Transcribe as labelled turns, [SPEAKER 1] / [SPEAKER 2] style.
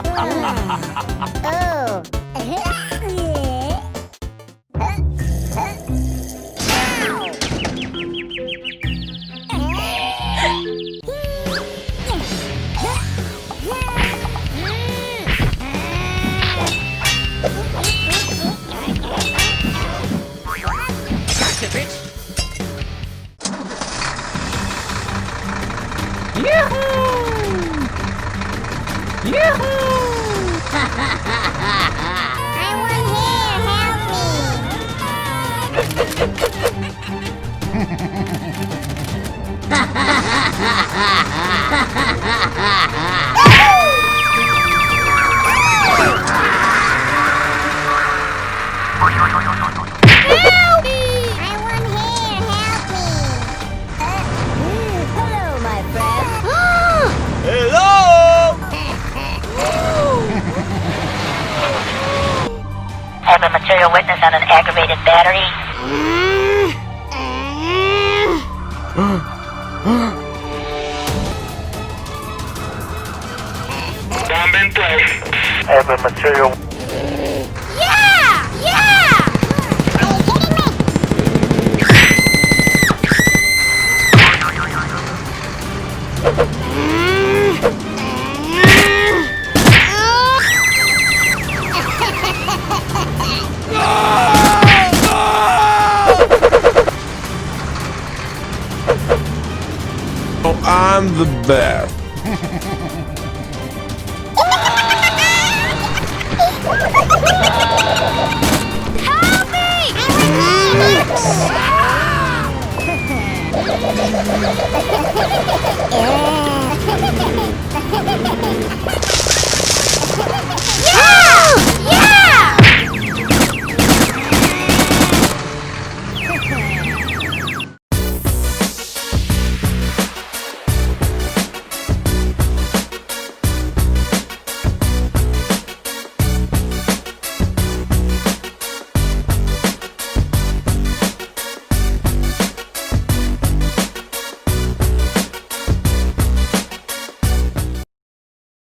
[SPEAKER 1] Oh.
[SPEAKER 2] Gotcha, bitch.
[SPEAKER 1] I want hair, help me! Help me! I want hair, help me! Hello, my friend.
[SPEAKER 3] Hello!
[SPEAKER 4] Have a material witness on an aggravated battery.
[SPEAKER 3] Bomb in place.
[SPEAKER 4] Have a material.
[SPEAKER 1] Yeah! Yeah! Are you kidding me?
[SPEAKER 5] Oh, I'm the best.
[SPEAKER 1] Help me! I want hair!